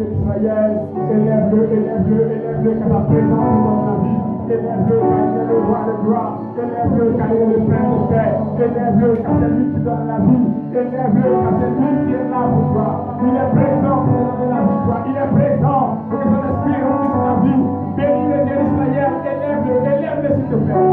d'Israël, élève-le, car ta présence est dans la vie. Élève-le, car il est le roi de gloire. Élève-le, car il est le prince de paix. Élève-le, car c'est lui qui donne la vie. Élève-le, car c'est lui qui est là pour toi. Il est présent pour te donner la victoire. Il est présent pour que son esprit remplisse ta vie. Bénis le Dieu d'Israël. Élève-le, s'il te plaît.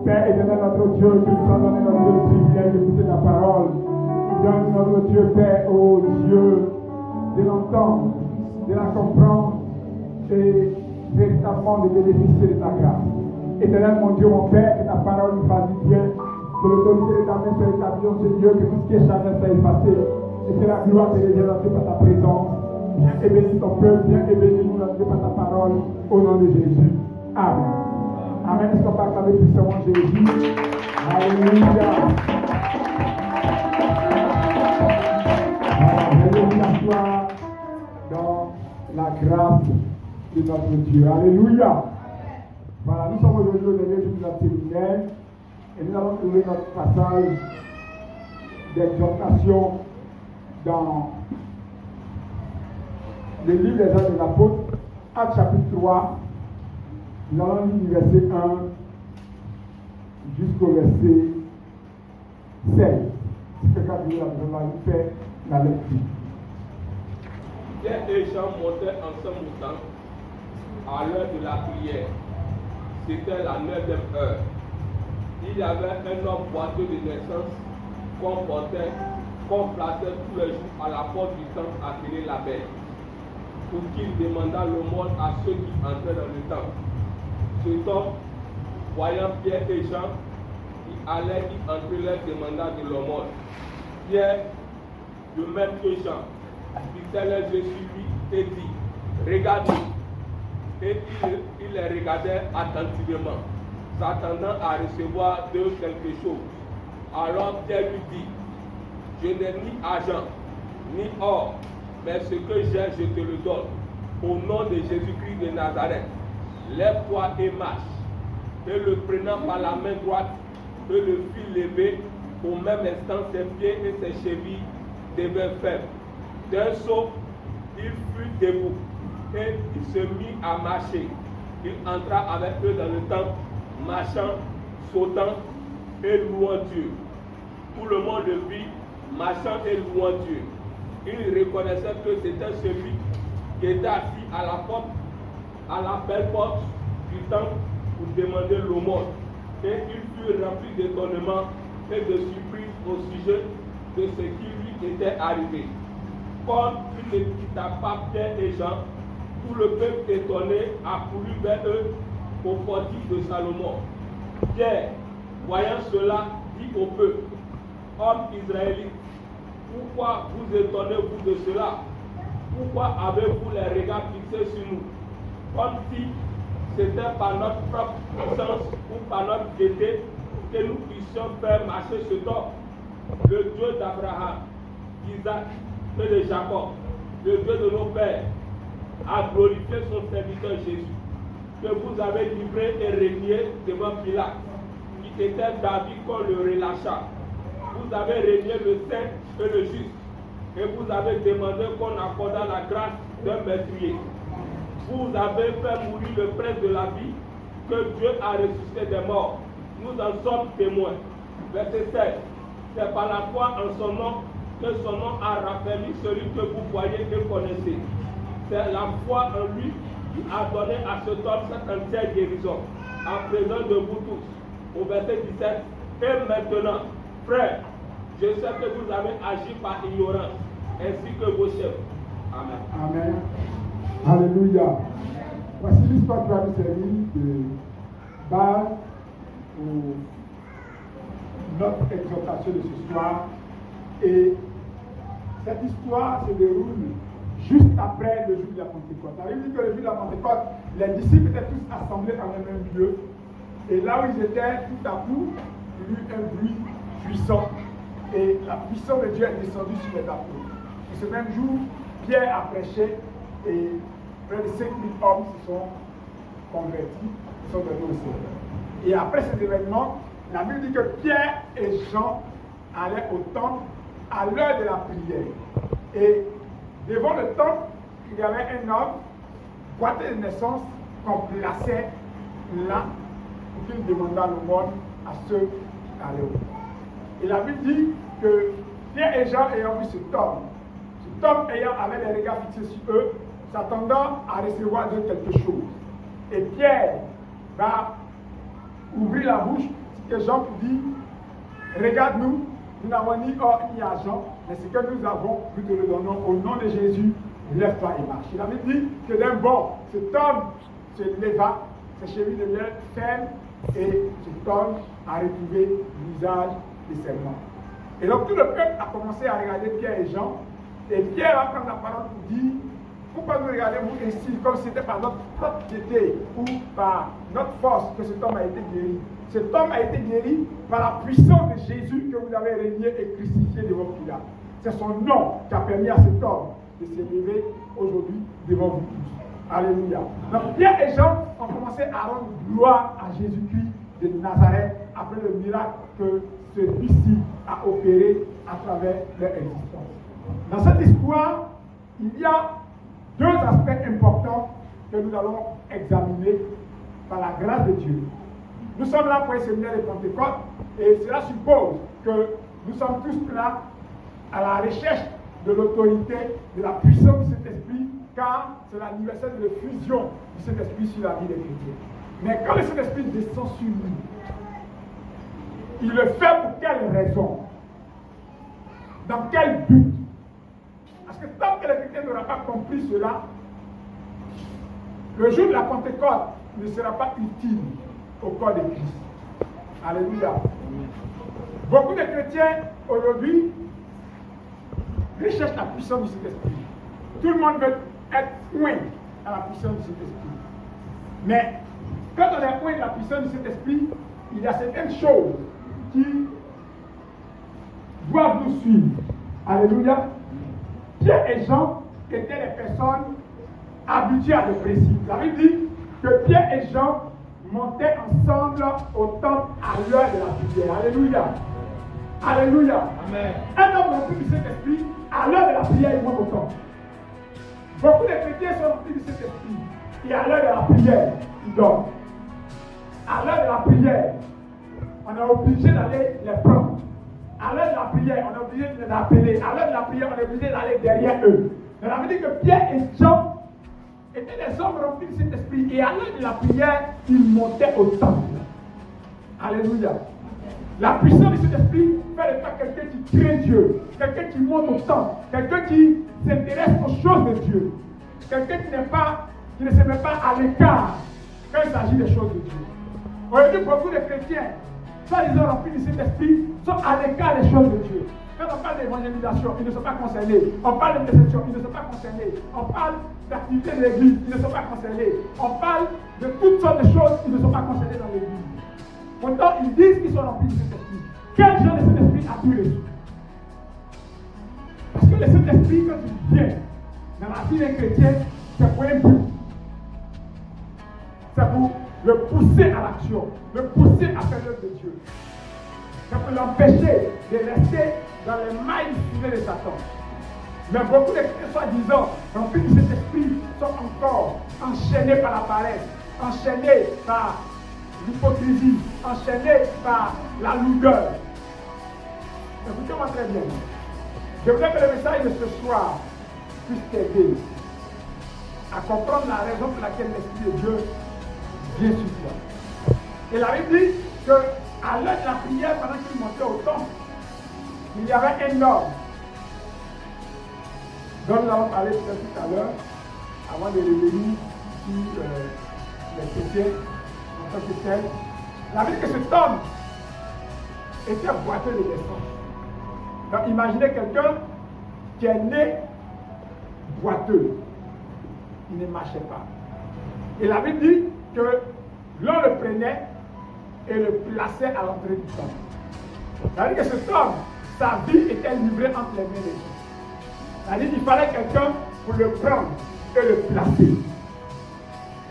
Père éternel, notre Dieu, tu nous as donné notre privilège d'écouter ta parole. Donne notre Dieu, Père, oh Dieu, de l'entendre, de la comprendre et véritablement de bénéficier de ta grâce. Éternel, mon Dieu, mon Père, que ta parole nous fasse du bien, que l'autorité de ta main soit établie, oh Seigneur, que tout ce qui est chargé soit effacé et que la gloire te revienne à Dieu par ta présence. Viens et bénis ton peuple, viens et bénis-nous, notre Dieu, par ta parole, au nom de Jésus. Amen. Amen. Est-ce qu'on peut acclamer puissamment Jésus? Alléluia. Venez vous asseoir dans la grâce de notre Dieu. Alléluia. Voilà, nous sommes aujourd'hui au dernier jour de notre séminaire et nous allons trouver notre passage d'exhortation dans le livre des Actes des Apôtres, Actes chapitre 3. Nous allons lire du verset 1 jusqu'au verset 16. Si quelqu'un veut la besoin, nous faire la lecture. Pierre et Jean montaient en ce moment à l'heure de la prière. C'était la 9e heure. Il y avait un homme boiteux de naissance qu'on plaçait tous les jours à la porte du temple appelé la Belle, pour qu'il demandât l'aumône à ceux qui entraient dans le temple. Cet homme, voyant Pierre et Jean qui allaient y entrer, leur demanda de l'aumône. Pierre, de même que Jean, fixait les yeux sur lui et dit, regardez. Et il les regardait attentivement, s'attendant à recevoir d'eux quelque chose. Alors Pierre lui dit, je n'ai ni argent, ni or, mais ce que j'ai, je te le donne. Au nom de Jésus-Christ de Nazareth, lève-toi et marche. Et le prenant par la main droite, et le fit lever. Au même instant, ses pieds et ses chevilles devinrent fermes. D'un saut, il fut debout et il se mit à marcher. Il entra avec eux dans le temple, marchant, sautant et louant Dieu. Tout le monde le vit, marchant et louant Dieu. Il reconnaissait que c'était celui qui était assis à la porte, à la belle porte du temple pour demander l'aumône. Et il fut rempli d'étonnement et de surprise au sujet de ce qui lui était arrivé. Comme il ne quitta pas Pierre et Jean, tout le peuple étonné accourut vers eux au portique de Salomon. Pierre, voyant cela, dit au peuple, hommes israélites, pourquoi vous étonnez-vous de cela? Pourquoi avez-vous les regards fixés sur nous? Comme si c'était par notre propre puissance ou par notre gaieté que nous puissions faire marcher cet homme, le Dieu d'Abraham, d'Isaac et de Jacob, le Dieu de nos pères, a glorifié son serviteur Jésus, que vous avez livré et régné devant Pilate, qui était David qu'on le relâcha. Vous avez régné le saint et le juste, et vous avez demandé qu'on accordât la grâce d'un meurtrier. Vous avez fait mourir le prince de la vie, que Dieu a ressuscité des morts. Nous en sommes témoins. Verset 7. C'est par la foi en son nom que son nom a raffermi celui que vous voyez et connaissez. C'est la foi en lui qui a donné à cet homme cette entière guérison, en présence de vous tous. Au verset 17. Et maintenant, frères, je sais que vous avez agi par ignorance, ainsi que vos chefs. Amen. Amen. Alléluia. Voici l'histoire qui va nous servir de base pour notre exhortation de ce soir. Et cette histoire se déroule juste après le jour de la Pentecôte. Ça veut dire que le jour de la Pentecôte, les disciples étaient tous assemblés dans le même lieu. Et là où ils étaient, tout à coup, il y eut un bruit puissant. Et la puissance de Dieu est descendue sur les apôtres. Et ce même jour, Pierre a prêché et près de 5000 hommes se sont convertis, se sont donnés au Seigneur. Et après cet événement, la Bible dit que Pierre et Jean allaient au temple à l'heure de la prière. Et devant le temple, il y avait un homme, boité de naissance, qu'on plaçait là pour qu'il demandât l'aumône à ceux qui allaient au temple. Et la Bible dit que Pierre et Jean ayant vu cet homme ayant avec les regards fixés sur eux, s'attendant à recevoir de quelque chose. Et Pierre va ouvrir la bouche, ce que Jean dit, regarde-nous, nous n'avons ni or ni argent, mais ce que nous avons, nous te le donnons au nom de Jésus, lève-toi et marche. Il avait dit que d'un bond, cet homme se leva, ses chevilles deviennent fermes, et cet homme a retrouvé l'usage des serments. Et donc tout le peuple a commencé à regarder Pierre et Jean, et Pierre va prendre la parole pour dire, pourquoi nous regardez-vous ainsi, comme si c'était par notre piété ou par notre force que cet homme a été guéri. Cet homme a été guéri par la puissance de Jésus que vous avez régné et crucifié devant Pilate. C'est son nom qui a permis à cet homme de s'élever aujourd'hui devant vous tous. Alléluia. Donc Pierre et Jean ont commencé à rendre gloire à Jésus-Christ de Nazareth après le miracle que celui-ci a opéré à travers leur existence. Dans cette histoire, il y a deux aspects importants que nous allons examiner par la grâce de Dieu. Nous sommes là pour un séminaire de Pentecôte et cela suppose que nous sommes tous là à la recherche de l'autorité, de la puissance du Saint-Esprit, car c'est l'anniversaire de la fusion du Saint-Esprit sur la vie des chrétiens. Mais quand le Saint-Esprit descend sur nous, il le fait pour quelle raison? Dans quel but? Parce que tant que le chrétien n'aura pas compris cela, le jour de la Pentecôte ne sera pas utile au corps de Christ. Alléluia. Beaucoup de chrétiens aujourd'hui recherchent la puissance du Saint-Esprit. Tout le monde veut être loin à la puissance du Saint-Esprit. Mais quand on est loin de la puissance du Saint-Esprit, il y a certaines choses qui doivent nous suivre. Alléluia. Pierre et Jean étaient des personnes habituées à des principes. La Bible dit que Pierre et Jean montaient ensemble au temple à l'heure de la prière. Alléluia. Alléluia. Amen. Un homme rempli du Saint-Esprit, à l'heure de la prière, il monte au temple. Beaucoup de chrétiens sont remplis du Saint-Esprit. Et à l'heure de la prière, ils dorment. À l'heure de la prière, on est obligé d'aller les prendre. À l'heure de la prière, on est obligé de les appeler. À l'heure de la prière, on est obligé d'aller derrière eux. Mais la Bible dit que Pierre et Jean étaient des hommes remplis du Saint-Esprit. Et à l'heure de la prière, ils montaient au temple. Alléluia. La puissance du Saint-Esprit fait de toi quelqu'un qui craint Dieu, quelqu'un qui monte au temple, quelqu'un qui s'intéresse aux choses de Dieu, quelqu'un qui ne se met pas à l'écart quand il s'agit des choses de Dieu. Aujourd'hui, beaucoup de chrétiens, soit ils ont rempli du Saint-Esprit, sont à l'écart des choses de Dieu. Quand on parle d'évangélisation, ils ne sont pas concernés. On parle d'intercession, ils ne sont pas concernés. On parle d'activité de l'église, ils ne sont pas concernés. On parle de toutes sortes de choses, ils ne sont pas concernés dans l'église. Pourtant, ils disent qu'ils sont remplis du Saint-Esprit. Quel genre de Saint-Esprit as-tu reçu? Parce que le Saint-Esprit, quand il vient dans la vie d'un chrétien, c'est pour un but. C'est pour le pousser à l'action, le pousser à faire l'œuvre de Dieu. C'est pour l'empêcher de rester dans les mailles du filet de Satan. Mais beaucoup de chrétiens, soi-disant, remplis de cet esprit, sont encore enchaînés par la paresse, enchaînés par l'hypocrisie, enchaînés par la lourdeur. Écoutez-moi très bien. Je voudrais que le message de ce soir puisse t'aider à comprendre la raison pour laquelle l'Esprit de Dieu vient sur toi. Et la Bible dit qu'à l'heure de la prière, pendant qu'il montait au temple, il y avait un homme dont nous avons parlé tout à l'heure, avant de revenir sur les chrétiens en tant que tel. La Bible dit que cet homme était boiteux de naissance. Donc imaginez quelqu'un qui est né boiteux. Il ne marchait pas. Et la Bible dit que l'on le prenait et le plaçait à l'entrée du temple. Ça veut dire que cet homme, sa vie était livrée entre les mains des gens. Ça veut dire qu'il fallait quelqu'un pour le prendre et le placer.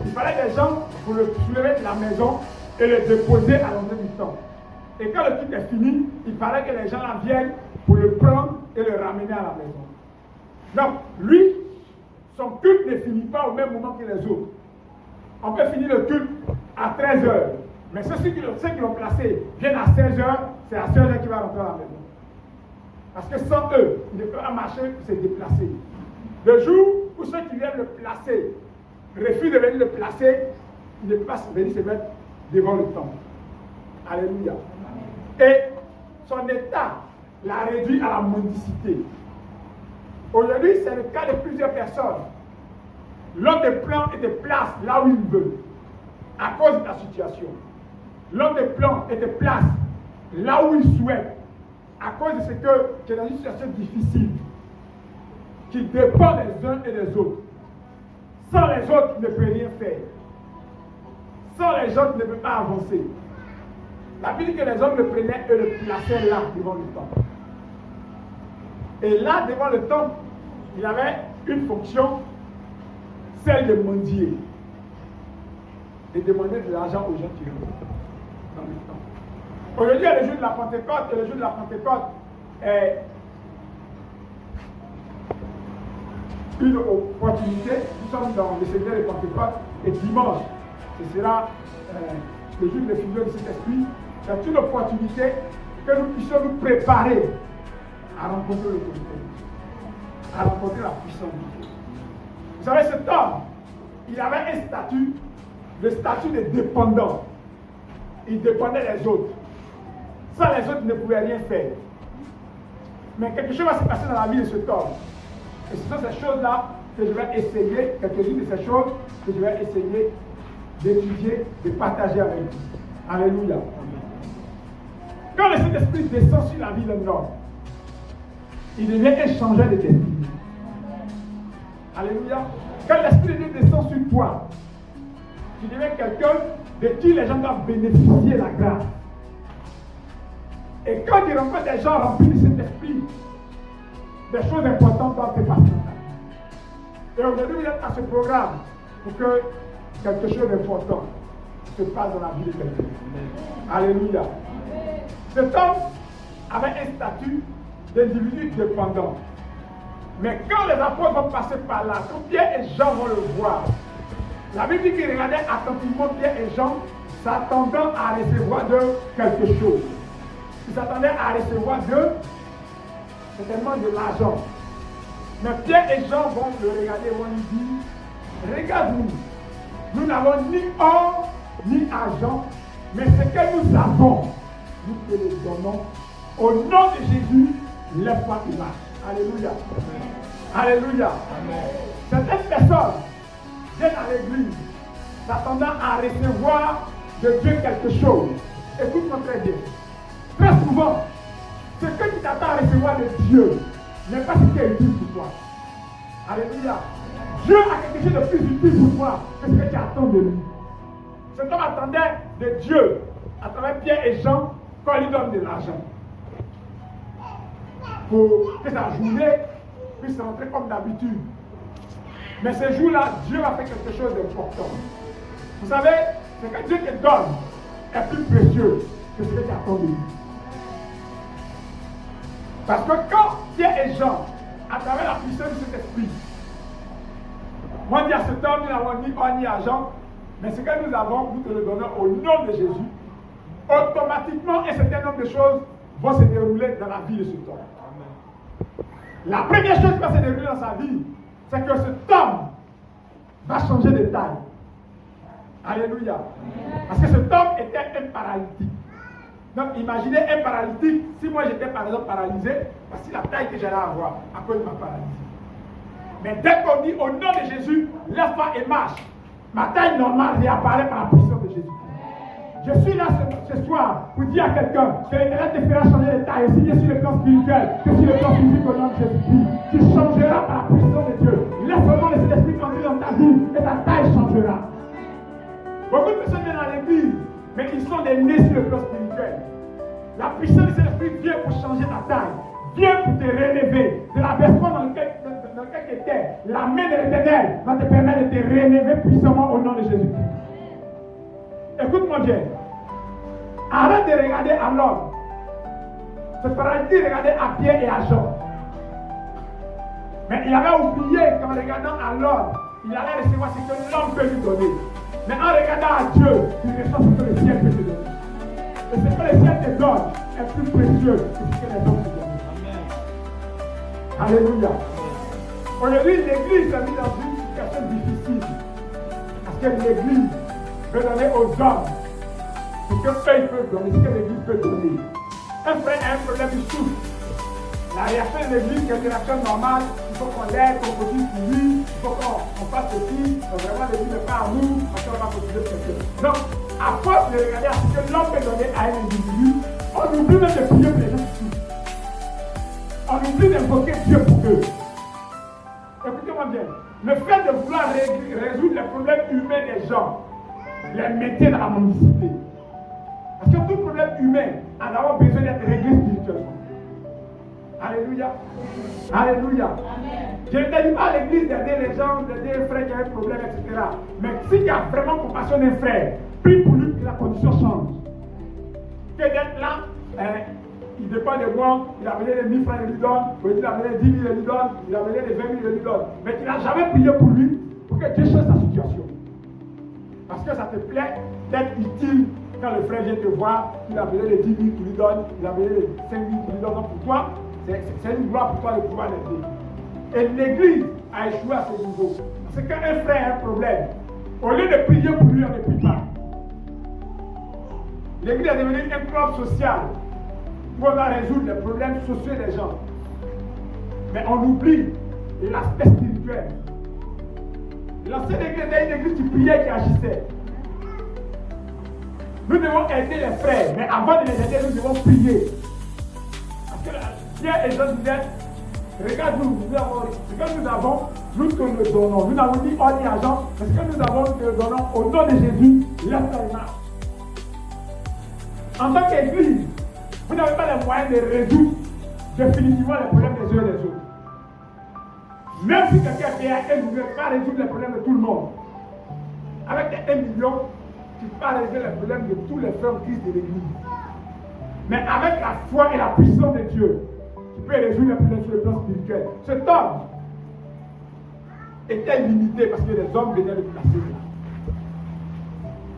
Il fallait des gens pour le soulever de la maison et le déposer à l'entrée du temple. Et quand le culte est fini, il fallait que les gens là viennent pour le prendre et le ramener à la maison. Donc, lui, son culte ne finit pas au même moment que les autres. On peut finir le culte à 13h. Mais ceux qui l'ont placé viennent à 16h, c'est à 16h qu'il va rentrer à la maison. Parce que sans eux, il ne peut pas marcher pour se déplacer. Le jour où ceux qui viennent le placer refusent de venir le placer, il ne peut pas venir se mettre devant le temple. Alléluia. Et son état l'a réduit à la mendicité. Aujourd'hui, c'est le cas de plusieurs personnes. L'homme te prend et te place là où il veut, à cause de ta situation. L'homme te prend et te place là où il souhaite, à cause de ce que tu es dans une situation difficile, qui dépend des uns et des autres. Sans les autres, il ne peut rien faire. Sans les autres, il ne peut pas avancer. La Bible dit que les hommes le prenaient et le plaçaient là, devant le temple. Et là, devant le temple, il avait une fonction, celle de mendier, de demander de l'argent aux gens qui rentrent dans le temple. Aujourd'hui, le jour de la Pentecôte, et le jour de la Pentecôte est une opportunité. Nous sommes dans le séminaire de Pentecôte et dimanche, ce sera le jour de fusion de cet esprit. C'est une opportunité que nous puissions nous préparer à rencontrer l'autorité, à rencontrer la puissance de Dieu. Vous savez, cet homme, il avait un statut, le statut de dépendant. Il dépendait des autres. Sans les autres, il ne pouvait rien faire. Mais quelque chose va se passer dans la vie de cet homme. Et ce sont ces choses-là que je vais essayer, quelques-unes de ces choses que je vais essayer d'étudier, de partager avec vous. Alléluia. Quand le Saint-Esprit descend sur la vie d'un homme, il devient un changeur de destinée. Alléluia. Quand l'Esprit de Dieu descend sur toi, tu deviens quelqu'un de qui les gens doivent bénéficier la grâce. Et quand tu rencontres des gens remplis de cet esprit, des choses importantes doivent se passer dans ta vie. Et aujourd'hui, vous êtes à ce programme pour que quelque chose d'important se passe dans la vie de quelqu'un. Alléluia. Cet homme avait un statut d'individu dépendant. Mais quand les apôtres vont passer par là, quand Pierre et Jean vont le voir, la Bible dit qu'ils regardaient attentivement Pierre et Jean, s'attendant à recevoir d'eux quelque chose. Ils s'attendaient à recevoir d'eux certainement de l'argent. Mais Pierre et Jean vont le regarder et vont lui dire, regarde-nous, nous n'avons ni or ni argent, mais ce que nous avons, nous te le donnons. Au nom de Jésus, lève-toi et marche. Alléluia. Alléluia. Amen. Certaines personnes viennent à l'église s'attendant à recevoir de Dieu quelque chose. Écoute-moi très bien. Très souvent, ce que tu t'attends à recevoir de Dieu n'est pas ce qui est utile pour toi. Alléluia. Dieu a quelque chose de plus utile pour toi que ce que tu attends de lui. Cet homme attendait de Dieu à travers Pierre et Jean, quand ils donnent de l'argent, pour que sa journée puisse rentrer comme d'habitude. Mais ce jour-là, Dieu a fait quelque chose d'important. Vous savez, c'est que Dieu te donne est plus précieux que ce que tu as attendu. Parce que quand Pierre et Jean, à travers la puissance de cet esprit, moi dit à cet homme, nous n'avons ni or ni argent, mais ce que nous avons, nous te le donnons au nom de Jésus. Automatiquement, un certain nombre de choses vont se dérouler dans la vie de cet homme. La première chose qui va se dérouler dans sa vie, c'est que cet homme va changer de taille. Alléluia. Parce que cet homme était un paralytique. Donc imaginez un paralytique, si moi j'étais par exemple paralysé, voici la taille que j'allais avoir à cause de ma paralysie. Mais dès qu'on dit au nom de Jésus, lève-toi et marche, ma taille normale réapparaît par la puissance de Jésus. Je suis là ce soir pour dire à quelqu'un que l'Éternel te fera changer de taille, aussi bien sur le plan spirituel que sur le plan physique au nom de Jésus. Tu changeras par la puissance de Dieu. Laisse le nom de cet esprit entrer dans ta vie et ta taille changera. Beaucoup de personnes viennent à l'église, mais ils sont des nés sur le plan spirituel. La puissance de cet esprit vient pour changer ta taille, vient pour te relever de l'abaissement dans lequel tu étais. La main de l'Éternel va te permettre de te relever puissamment au nom de Jésus. Écoute-moi bien. Arrête de regarder à l'homme. Ce paralytique regardait à Pierre et à Jean. Mais il avait oublié qu'en regardant à l'homme, il allait recevoir ce que l'homme peut lui donner. Mais en regardant à Dieu, il reçoit ce que le ciel peut te donner. Et ce que le ciel te donne est plus précieux que ce que les hommes te donnent. Alléluia. Aujourd'hui, l'Église est mise dans une situation difficile. Parce que l'Église veut donner aux hommes ce que eux peuvent donner, ce que l'Église peut donner. Un frère a un problème, il souffre. La réaction de l'Église, c'est une réaction normale. Il faut qu'on l'aide, qu'on continue pour lui, il faut qu'on fasse ceci. Vraiment, l'Église n'est pas à nous, parce qu'on va continuer de faire. Donc, à force de regarder à ce que l'homme peut donner à un individu, on oublie même de prier pour les gens qui souffrent. On oublie d'invoquer Dieu pour eux. Écoutez-moi bien. Le fait de vouloir résoudre les problèmes humains des gens, les mettait dans la mendicité. Parce que tout problème humain a d'abord besoin d'être réglé spirituellement. Alléluia. Alléluia. Amen. Je ne te dis pas à l'église d'aider les gens, d'aider un frère qui a un problème, etc. Mais si tu as vraiment compassion d'un frère, prie pour lui que la condition change. Que d'être là, il dépend de moi, il a amené les 1000 francs, il lui donne, il a amené les 10 000, il lui donne, il a amené les 20 000, il lui donne. Mais tu n'as jamais prié pour lui pour que Dieu change sa situation. Parce que ça te plaît d'être utile quand le frère vient te voir, il a amené les 10 000, tu lui donnes, il a amené les 5 000, tu lui donnes. Donc pour toi, c'est une gloire pour toi de pouvoir l'aider. Et l'Église a échoué à ce niveau. Parce qu'un frère a un problème, au lieu de prier pour lui, on ne prie pas. L'Église est devenue un club social où on va résoudre les problèmes sociaux des gens. Mais on oublie l'aspect spirituel. L'ancienne Église était une Église qui priait et qui agissait. Nous devons aider les frères, mais avant de les aider, nous devons prier. Parce que Pierre et Jean disaient, regarde-nous, ce que nous avons, nous te le donnons. Nous n'avons ni or ni argent, mais ce que nous avons, nous te le donnons au nom de Jésus, laisse-toi et marche. En tant qu'Église, vous n'avez pas les moyens de résoudre définitivement les problèmes des uns et des autres. Même si quelqu'un a 1 million, tu ne peux pas résoudre les problèmes de tout le monde. Avec 1 million, tu peux pas résoudre les problèmes de tous les frères Christ de l'Église. Mais avec la foi et la puissance de Dieu, tu peux résoudre les problèmes sur le plan spirituel. Cet homme était limité parce que les hommes venaient le placer là.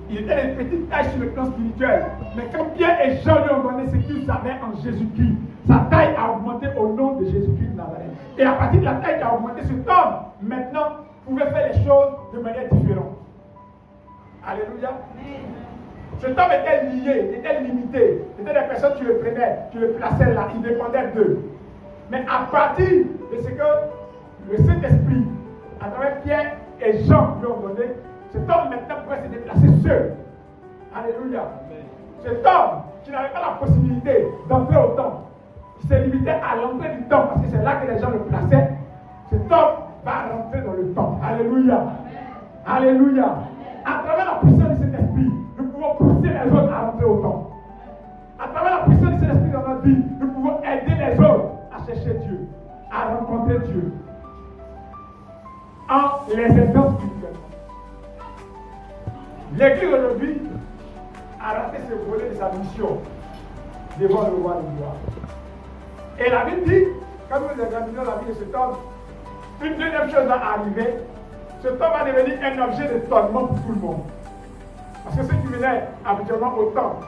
Il était de petite taille sur le plan spirituel. Mais quand Pierre et Jean lui ont donné ce qu'ils avaient en Jésus-Christ, sa taille a augmenté au nom de Jésus-Christ de Nazareth. Et à partir de la taille qui a augmenté, cet homme, maintenant, pouvait faire les choses de manière différente. Alléluia. Cet homme était lié, il était limité. C'était des personnes, tu le prenais, tu le plaçais là, il dépendait d'eux. Mais à partir de ce que le Saint-Esprit, à travers Pierre et Jean lui ont donné, cet homme maintenant pouvait se déplacer seul. Alléluia. Cet homme qui n'avait pas la possibilité d'entrer au temple, qui se limitait à l'entrée du temple, parce que c'est là que les gens le plaçaient, cet homme va rentrer dans le temple. Alléluia. Alléluia. À travers la puissance de cet esprit, nous pouvons pousser les autres à rentrer au temple. vie, nous pouvons aider les autres à chercher Dieu, à rencontrer Dieu, en les aidant spirituellement. L'Église aujourd'hui a raté ce volet de sa mission devant le roi de gloire. Et la Bible dit, quand nous examinons la vie de cet homme, une deuxième chose va arriver. Cet homme va devenir un objet d'étonnement pour tout le monde. Parce que ceux qui venaient habituellement au temple,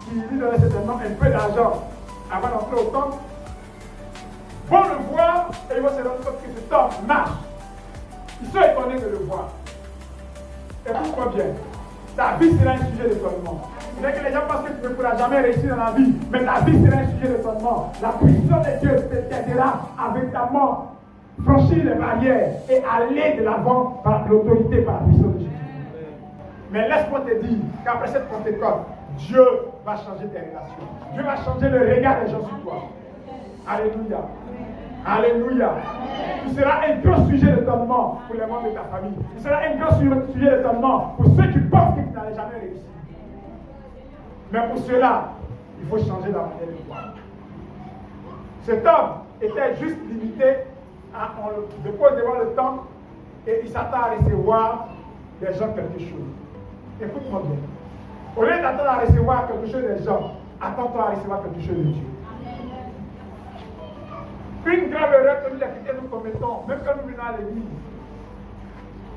qui lui donnaient certainement un peu d'argent avant d'entrer au temple, vont le voir et ils vont se rendre compte que cet homme marche. Ils sont étonnés de le voir. Et pourquoi bien? Ta vie sera un sujet d'étonnement. C'est que les gens pensent que tu ne pourras jamais réussir dans la vie, mais ta vie sera un sujet d'étonnement. La puissance de Dieu t'aidera avec ta mort, franchir les barrières et aller de l'avant par l'autorité, par la puissance de Jésus. Mais laisse-moi te dire qu'après cette Pentecôte, Dieu va changer tes relations. Dieu va changer le regard des gens sur toi. Alléluia. Alléluia. Tu seras un grand sujet d'étonnement pour les membres de ta famille. Tu seras un grand sujet d'étonnement pour ceux qui pensent que tu n'allais jamais réussir. Mais pour cela, il faut changer la manière de voir. Cet homme était juste limité on le dépose devant le temple et il s'attend à recevoir des gens quelque chose. Écoute-moi bien. Au lieu d'attendre à recevoir quelque chose des gens, attends-toi à recevoir quelque chose de Dieu. Une grave erreur que nous les chrétiens nous commettons, même quand nous venons à l'église,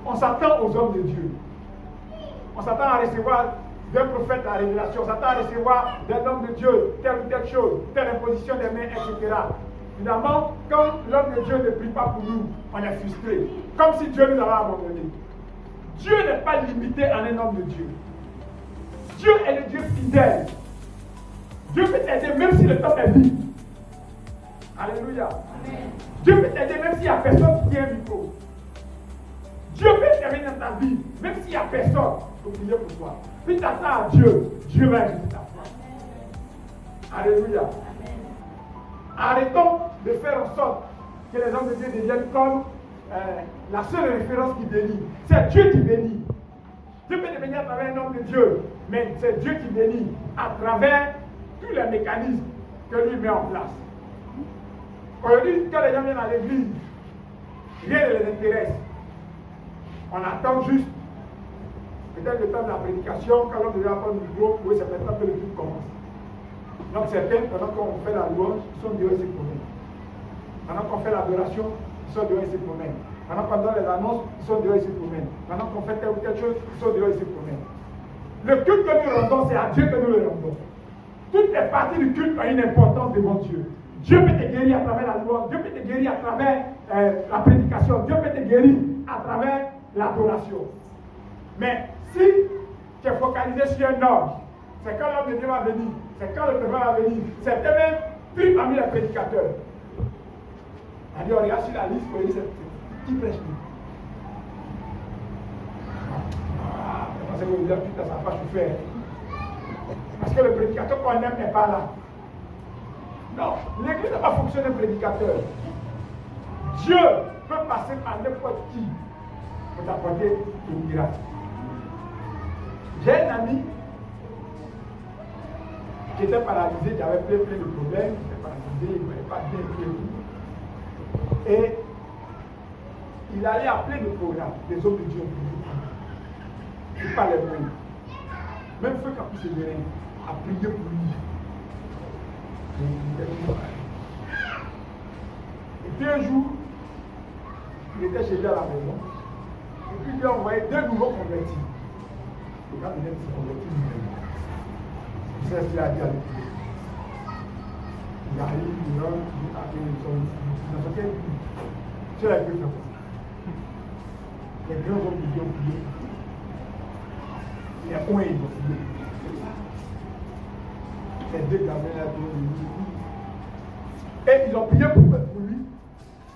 on s'attend aux hommes de Dieu. On s'attend à recevoir d'un prophète la révélation, on s'attend à recevoir d'un homme de Dieu telle ou telle chose, telle imposition des mains, etc. Finalement, quand l'homme de Dieu ne prie pas pour nous, on est frustré, comme si Dieu nous avait abandonnés. Dieu n'est pas limité à un homme de Dieu. Dieu est le Dieu fidèle. Dieu peut t'aider même si le temps est vide. Alléluia. Amen. Dieu peut t'aider même s'il n'y a personne qui tient un micro. Dieu peut intervenir dans ta vie même s'il n'y a personne pour prier pour toi. Si tu attends à Dieu, Dieu va exaucer ta foi. Alléluia. Amen. Arrêtons de faire en sorte que les hommes de Dieu deviennent comme la seule référence qui bénit. C'est Dieu qui bénit. Dieu peut devenir à travers un homme de Dieu, mais c'est Dieu qui bénit à travers tous les mécanismes que lui met en place. Aujourd'hui, quand les gens viennent à l'église, rien ne les intéresse. On attend juste, peut-être le temps de la prédication, quand l'homme devient prendre le micro, oui, c'est maintenant que le truc commence. Donc certains, pendant qu'on fait la louange, ils sont dehors et se promènent. Pendant qu'on fait l'adoration, ils sont dehors et se promènent. Pendant qu'on donne les annonces, ils sont dehors et se promènent. Pendant qu'on fait telle ou telle chose, ils sont dehors et se promènent. Le culte que nous rendons, c'est à Dieu que nous le rendons. Toutes les parties du culte ont une importance devant Dieu. Dieu peut te guérir à travers la louange, Dieu peut te guérir à travers la prédication, Dieu peut te guérir à travers l'adoration. Mais si tu es focalisé sur un homme, c'est quand l'homme de Dieu va venir, c'est quand le prophète va venir, c'est même plus parmi les prédicateurs. On dit, on regarde sur la liste, on dit, qui prêche plus? Parce que vous dites, putain, ça va pas souffrir. Parce que le prédicateur qu'on aime n'est pas là. Non, l'église n'a pas fonctionné prédicateur. Dieu peut passer par n'importe qui pour t'apporter une miracle. J'ai un ami qui était paralysé, qui avait plein de problèmes, qui était paralysé, il ne voulait pas bien et il allait à plein de programmes des hommes de Dieu. Il parlait pour lui. Même Feu Campus Sévérin a prié pour lui. Et puis un jour, il était chez lui à la maison. Et puis il lui a envoyé 2 nouveaux convertis. Et quand il vient de se convertir, il sait ce qu'il a dit à l'église. Il arrive, il rentre, il arrive, ils sont quel but? C'est la Bible. Les grands hommes de Dieu ont prié. Les points, ils ont prié. Les 2 gamins là, et ils ont prié pour lui.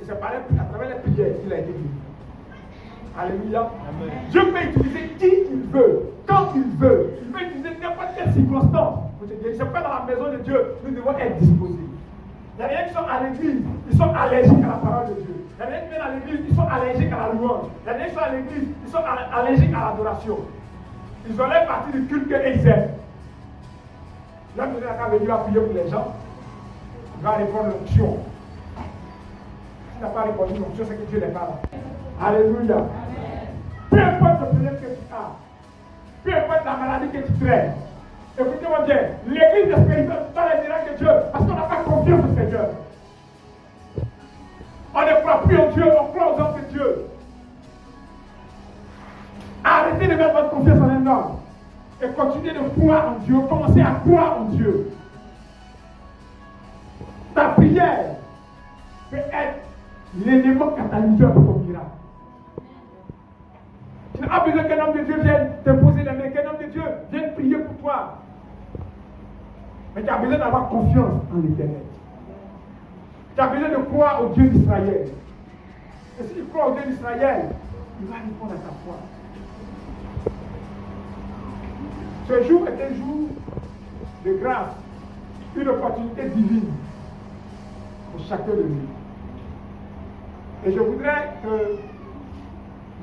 Et c'est par à travers les prières qu'il a été guéri. Alléluia. Amen. Dieu peut utiliser qui il veut, quand il veut. Il peut utiliser n'importe quelle circonstance pour te guérir. C'est pas dans la maison de Dieu, nous devons être disposés. Il y a des gens qui sont à l'église, ils sont allergiques à la parole de Dieu. Il y a des gens qui viennent à l'église, ils sont allergiques à la louange. Il y a des gens qui sont à l'église, ils sont allergiques à l'adoration. Ils ont l'air partie du culte qu'ils aiment. L'homme de Dieu a venu à prier pour les gens. va répondre l'onction. Si tu n'as pas répondu l'onction, c'est que Dieu n'est pas là. Alléluia. Peu importe le problème que tu as, peu importe la maladie que tu traînes, écoutez-moi bien, l'église n'expérimente pas les miracles de Dieu parce qu'on n'a pas confiance au Seigneur. On ne croit plus en Dieu, on croit aux hommes de Dieu. Arrêtez de mettre votre confiance en un homme et continuez de croire en Dieu. Commencez à croire en Dieu. Ta prière peut être l'élément catalyseur de ton miracle. Tu n'as pas besoin qu'un homme de Dieu vienne te poser la main, qu'un homme de Dieu vienne prier pour toi. Mais tu as besoin d'avoir confiance en l'Éternel. Tu as besoin de croire au Dieu d'Israël. Et si tu crois au Dieu d'Israël, il va répondre à ta foi. Ce jour est un jour de grâce, une opportunité divine pour chacun de nous. Et je voudrais que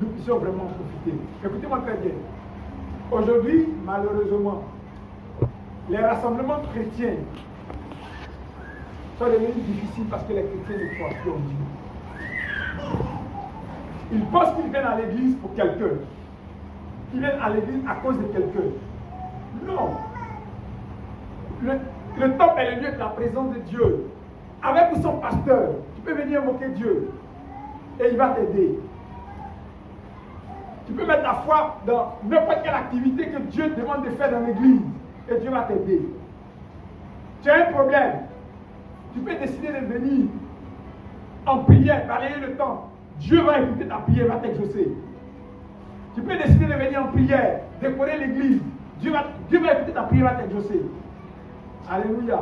nous puissions vraiment en profiter. Écoutez-moi très bien. Aujourd'hui, malheureusement, les rassemblements chrétiens sont devenus difficiles parce que les chrétiens ne croient plus en Dieu. Ils pensent qu'ils viennent à l'église pour quelqu'un. Qu'ils viennent à l'église à cause de quelqu'un. Non. Le temple est le lieu de la présence de Dieu. Avec ou sans pasteur, tu peux venir invoquer Dieu et il va t'aider. Tu peux mettre ta foi dans n'importe quelle activité que Dieu demande de faire dans l'église et Dieu va t'aider. Tu as un problème, tu peux décider de venir en prière, balayer le temps. Dieu va écouter ta prière, va t'exaucer. Tu peux décider de venir en prière, décorer l'église. Dieu va écouter ta prière, va t'exaucer. Alléluia.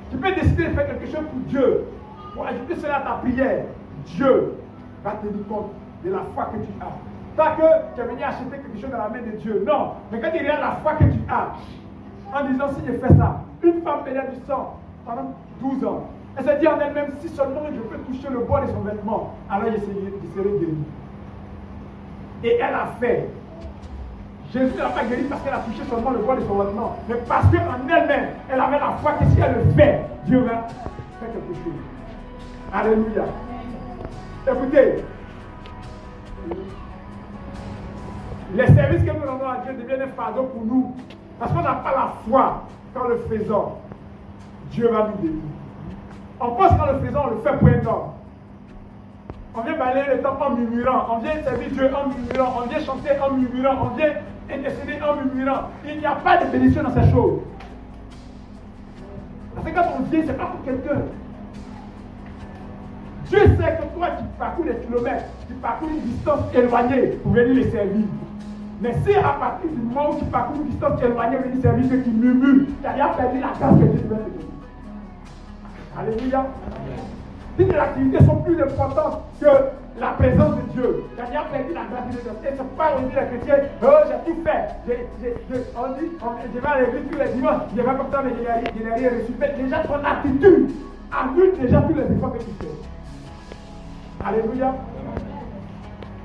Tu peux décider de faire quelque chose pour Dieu, pour ajouter cela à ta prière. Dieu va tenir compte de la foi que tu as. Pas que tu es venu acheter quelque chose dans la main de Dieu. Non. Mais quand il regarde la foi que tu as, en disant si je fais ça, une femme perdait du sang pendant 12 ans. Elle s'est dit en elle-même, si seulement je peux toucher le bois de son vêtement, alors je serai guéri. Et elle a fait. Jésus ne l'a pas guéri parce qu'elle a touché seulement le bois de son vêtement, mais parce qu'en elle-même, elle avait la foi que si elle le fait, Dieu va faire quelque chose. Alléluia. Écoutez, les services que nous rendons à Dieu deviennent un fardeau pour nous, parce qu'on n'a pas la foi qu'en le faisant, Dieu va nous délivrer. On pense qu'en le faisant, on le fait pour un homme. On vient balayer le temps en murmurant, on vient servir Dieu en murmurant, on vient chanter en murmurant, on vient intercéder en murmurant. Il n'y a pas de bénédiction dans ces choses. Parce que quand on vient, ce n'est pas pour quelqu'un. Dieu sait que toi, tu parcours des kilomètres, tu parcours une distance éloignée pour venir les servir. Mais si à partir du moment où tu parcours une distance éloignée pour venir servir ceux qui murmurent, tu as déjà perdu la grâce que Dieu te donne. Alléluia. Si tes activités sont plus importantes que la présence de Dieu, tu as déjà perdu la grâce de Dieu. Et c'est pas on dit les chrétiens, oh j'ai tout fait. On dit, je vais à l'église tous les dimanches, je vais comme ça, mais je n'ai rien reçu. Mais déjà ton attitude annule déjà tous les efforts que tu fais. Alléluia.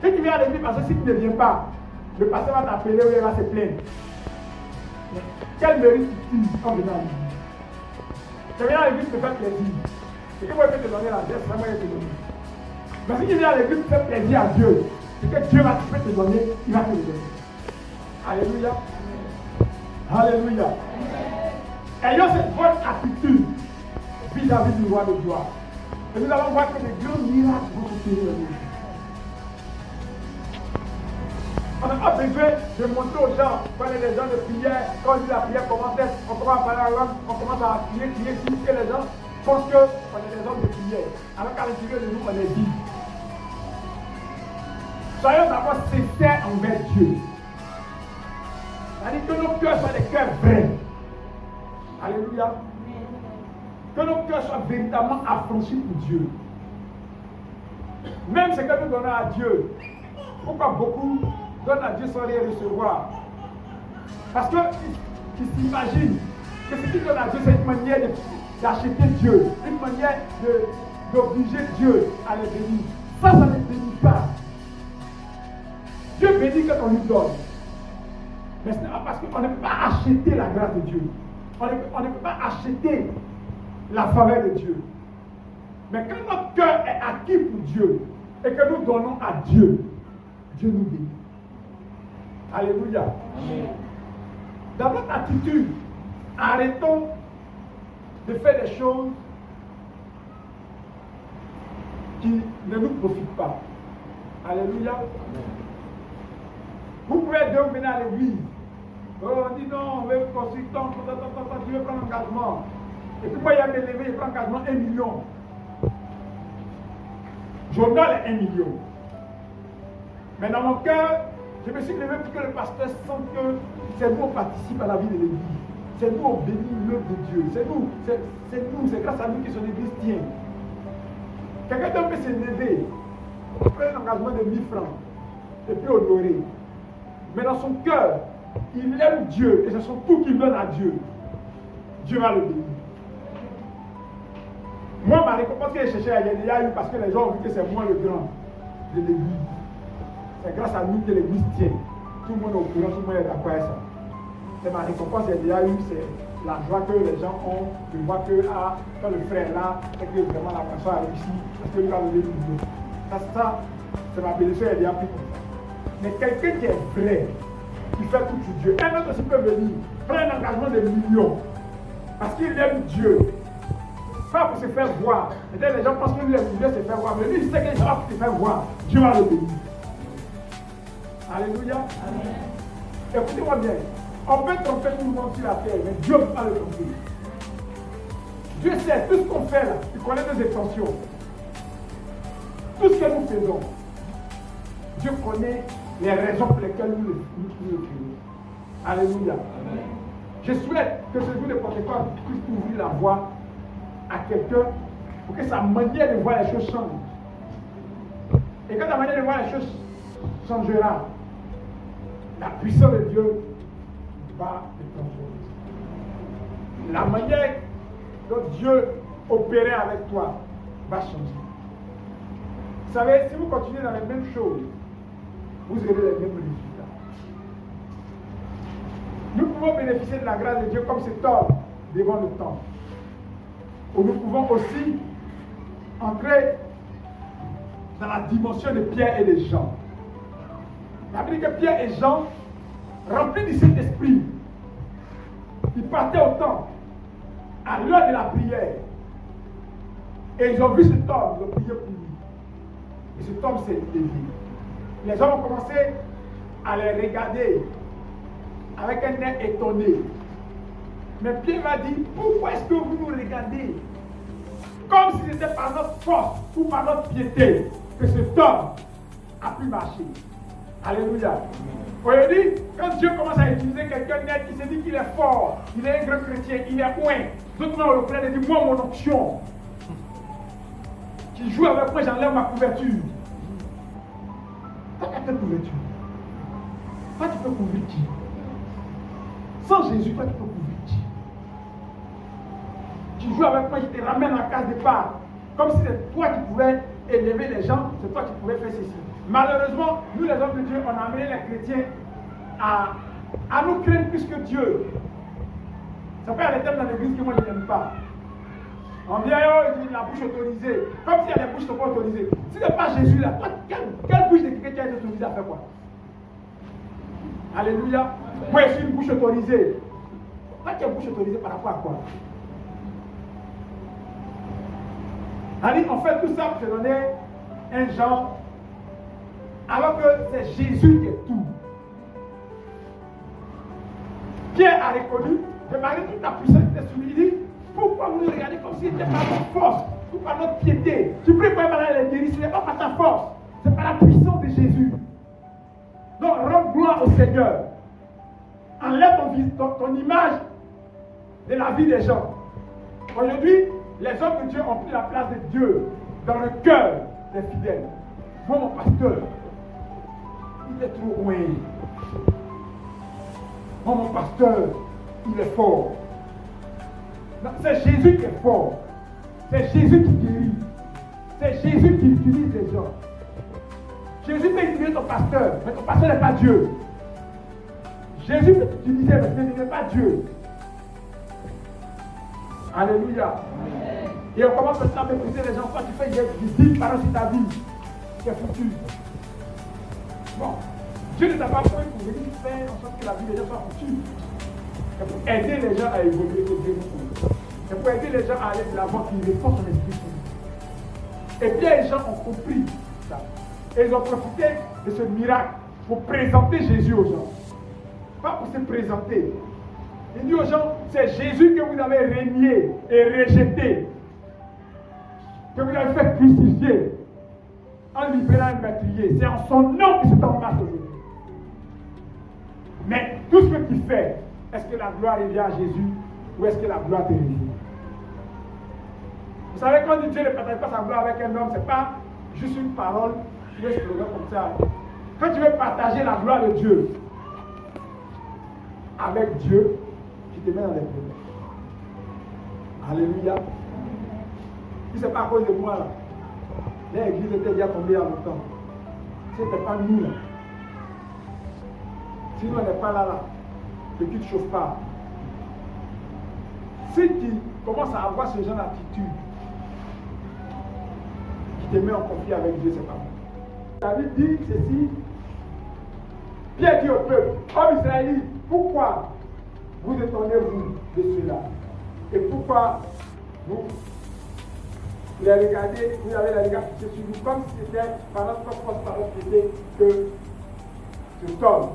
Si tu viens à l'église parce que si tu ne viens pas, le pasteur va t'appeler ou il va se plaindre. Quel mérite tu en venant à l'église? Tu viens à l'église pour te faire plaisir. C'est que moi je peux te donner l'adresse, c'est moi je te donner. Mais si tu viens à l'église pour faire plaisir à Dieu, c'est que Dieu va te donner, il va te le donner. Alléluia. Alléluia. Ayons cette bonne attitude vis-à-vis du roi de gloire. Et nous allons voir que les grands miracles vont se tenir dans nous. On n'a pas besoin de montrer aux gens, quand les gens de prière, quand on dit la prière commence, on commence à parler à l'homme, on commence à crier, si que les gens pensent qu'on est des hommes de prière, alors qu'à l'intérieur de nous, on est vide. Soyons d'abord sincères envers Dieu. C'est-à-dire que nos cœurs soient des cœurs vrais. Alléluia. Que nos cœurs soient véritablement affranchis pour Dieu. Même ce que nous donnons à Dieu, pourquoi beaucoup donnent à Dieu sans rien recevoir? Parce qu'ils s'imaginent que ce qu'ils donnent à Dieu, c'est une manière d'acheter Dieu, une manière d'obliger Dieu à les bénir. Ça ne bénit pas. Dieu bénit quand on lui donne. Mais ce n'est pas parce qu'on ne peut pas acheter la grâce de Dieu. On ne peut pas acheter la faveur de Dieu. Mais quand notre cœur est acquis pour Dieu et que nous donnons à Dieu, Dieu nous bénit. Alléluia. Amen. Dans notre attitude, arrêtons de faire des choses qui ne nous profitent pas. Alléluia. Amen. Vous pouvez venir à l'église. On dit non, on veut construire tant, tu veux prendre un engagement. Et puis moi, il y a des levées, je prends un engagement 1 million. Je donne les 1 million. Mais dans mon cœur, je me suis levé pour que le pasteur sente que c'est nous qui participons à la vie de l'église. C'est nous qui bénissons l'œuvre de Dieu. C'est grâce à nous que son église tient. Quelqu'un peut se lever, prendre un engagement de 1000 francs et puis honorer. Mais dans son cœur, il aime Dieu et c'est son tout qu'il donne à Dieu. Dieu va le bénir. Moi, ma récompense que j'ai cherchée, il y a eu parce que les gens ont vu que c'est moi le grand de l'église. C'est grâce à nous que l'église tient. Tout le monde est au courant, tout le monde est d'accord avec ça. C'est ma récompense, il y a eu, c'est la joie que les gens ont de voir que quand le frère est là, c'est que vraiment la personne a réussi, parce que lui va lever le niveau. Ça, c'est ma bénédiction, elle est appris comme ça. Mais quelqu'un qui est vrai, qui fait tout pour Dieu, un autre aussi peut venir, prendre un engagement de millions, parce qu'il aime Dieu. Pas pour se faire voir. Peut-être les gens pensent que lui, il veut se faire voir, mais lui, il sait que les gens vont se faire voir. Dieu va le bénir. Alléluia. Amen. Écoutez-moi bien. On peut tromper tout le monde sur la terre, mais Dieu ne peut pas le tromper. Dieu sait tout ce qu'on fait là. Il connaît nos intentions. Tout ce que nous faisons. Dieu connaît les raisons pour lesquelles nous le faisons. Alléluia. Amen. Je souhaite que ce jour de Pentecôte puisse ouvrir la voie à quelqu'un pour que sa manière de voir les choses change. Et quand ta manière de voir les choses changera, la puissance de Dieu va te transformer. La manière dont Dieu opérait avec toi va changer. Vous savez, si vous continuez dans les mêmes choses, vous aurez les mêmes résultats. Nous pouvons bénéficier de la grâce de Dieu comme cet homme devant le temple. Ou nous pouvons aussi entrer dans la dimension de Pierre et de Jean. La Bible dit que Pierre et Jean, remplis du Saint-Esprit, ils partaient au temple à l'heure de la prière. Et ils ont vu cet homme, ils ont prié pour lui. Et cet homme s'est levé. Les gens ont commencé à les regarder avec un air étonné. Mais Pierre m'a dit, pourquoi est-ce que vous nous regardez comme si c'était par notre force ou par notre piété que cet homme a pu marcher. Alléluia. Aujourd'hui, quand Dieu commence à utiliser quelqu'un net qui se dit qu'il est fort, il est un grand chrétien, il est point, d'autres on le prennent et dit, moi mon onction, qui joue avec moi, j'enlève ma couverture. T'as qu'à quelle couverture? Toi tu peux couvrir qui? Sans Jésus, toi tu peux couvrir qui? Tu joues avec moi, je te ramène en case départ. Comme si c'est toi qui pouvais élever les gens, c'est toi qui pouvais faire ceci. Malheureusement, nous les hommes de Dieu, on a amené les chrétiens à nous craindre plus que Dieu. Ça peut y avoir des thèmes dans l'église que moi je n'aime pas. On vient, il dit la bouche autorisée. Comme s'il y a des bouches qui ne sont pas autorisées. Si ce n'est pas Jésus là, toi, quelle bouche de chrétien est autorisée à faire quoi? Alléluia. Moi je suis une bouche autorisée. Toi tu es une bouche autorisée par rapport à quoi? Allez, on fait tout ça pour te donner un genre, alors que c'est Jésus qui est tout. Pierre a reconnu que malgré toute la puissance qui était sur lui, il dit, pourquoi vous nous regardez comme si c'était par notre force ou par notre piété? Tu pries pour un malade et les guérir, ce n'est pas par ta force, c'est par la puissance de Jésus. Donc, rends gloire au Seigneur. Enlève ton image de la vie des gens. Aujourd'hui, les hommes de Dieu ont pris la place de Dieu dans le cœur des fidèles. Moi, mon pasteur, il est trop loin. Moi, mon pasteur, il est fort. C'est Jésus qui est fort. C'est Jésus qui guérit. C'est Jésus qui utilise les gens. Jésus peut utiliser ton pasteur, mais ton pasteur n'est pas Dieu. Jésus peut t'utiliser, mais ce n'est pas Dieu. Alléluia. Et on commence maintenant à mépriser les gens. Quand tu fais des 10 paroles sur ta vie, tu es foutu. Bon, Dieu ne t'a pas pris pour venir faire en sorte que la vie des gens soit foutue. C'est pour aider les gens à évoluer que Dieu nous trouve. C'est pour aider les gens à aller de l'avant, qu'ils répondent son esprit. Et bien les gens ont compris ça. Et ils ont profité de ce miracle pour présenter Jésus aux gens. Pas pour se présenter. Il dit aux gens, c'est Jésus que vous avez régné et rejeté. Que vous avez fait crucifier en libérant un meurtrier. C'est en son nom que c'est en marche aujourd'hui. Mais tout ce qu'il fait, est-ce que la gloire revient à Jésus ou est-ce que la gloire te revient? Vous savez, quand Dieu ne partage pas sa gloire avec un homme, ce n'est pas juste une parole ou un slogan comme ça. Quand tu veux partager la gloire de Dieu avec Dieu, tu te mets dans les problèmes. Alléluia. Si ce n'est pas à cause de moi, là, l'église était déjà tombée il y a longtemps. Si ce n'était pas nous, là. Si nous, on n'est pas là, que tu ne te chauffes pas. Si tu commences à avoir ce genre d'attitude, qui te met en conflit avec Dieu, c'est pas bon. David dit ceci. Pierre dit au peuple, homme israélite, pourquoi vous étonnez-vous de cela? Et pourquoi vous les regardez, vous avez les regards fixés sur vous, comme si c'était par notre propre parole qui était que cet homme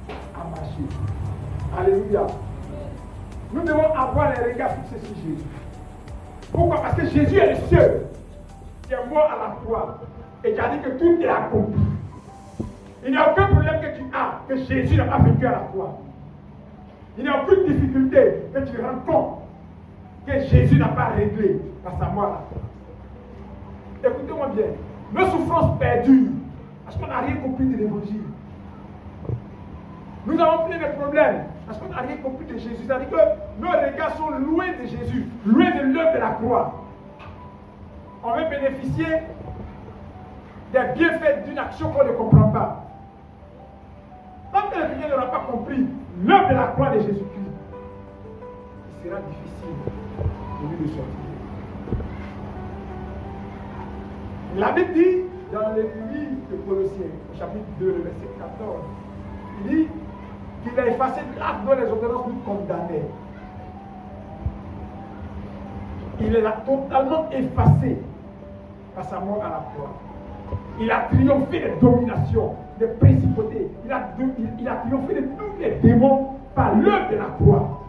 a marché. Alléluia. Nous devons avoir les regards fixés sur Jésus. Pourquoi? Parce que Jésus est le seul qui est mort à la croix et qui a dit que tout est accompli. Il n'y a aucun problème que tu as que Jésus n'a pas vécu à la croix. Il n'y a aucune difficulté que tu rends compte que Jésus n'a pas réglé par sa mort à la croix. Écoutez-moi bien, nos souffrances perdues parce qu'on n'a rien compris de l'évangile. Nous avons plein de problèmes parce qu'on n'a rien compris de Jésus. C'est-à-dire que nos regards sont loin de Jésus, loin de l'œuvre de la croix. On veut bénéficier des bienfaits d'une action qu'on ne comprend pas. Tant que le Seigneur n'aura pas compris l'œuvre de la croix de Jésus-Christ, il sera difficile de lui de sortir. La Bible dit dans le livre de Colossiens, au chapitre 2, le verset 14, il dit qu'il a effacé l'acte dont les ordonnances nous condamnaient. Il les a totalement effacés par sa mort à la croix. Il a triomphé des dominations, des principautés. Il a triomphé de tous les démons par l'œuvre de la croix.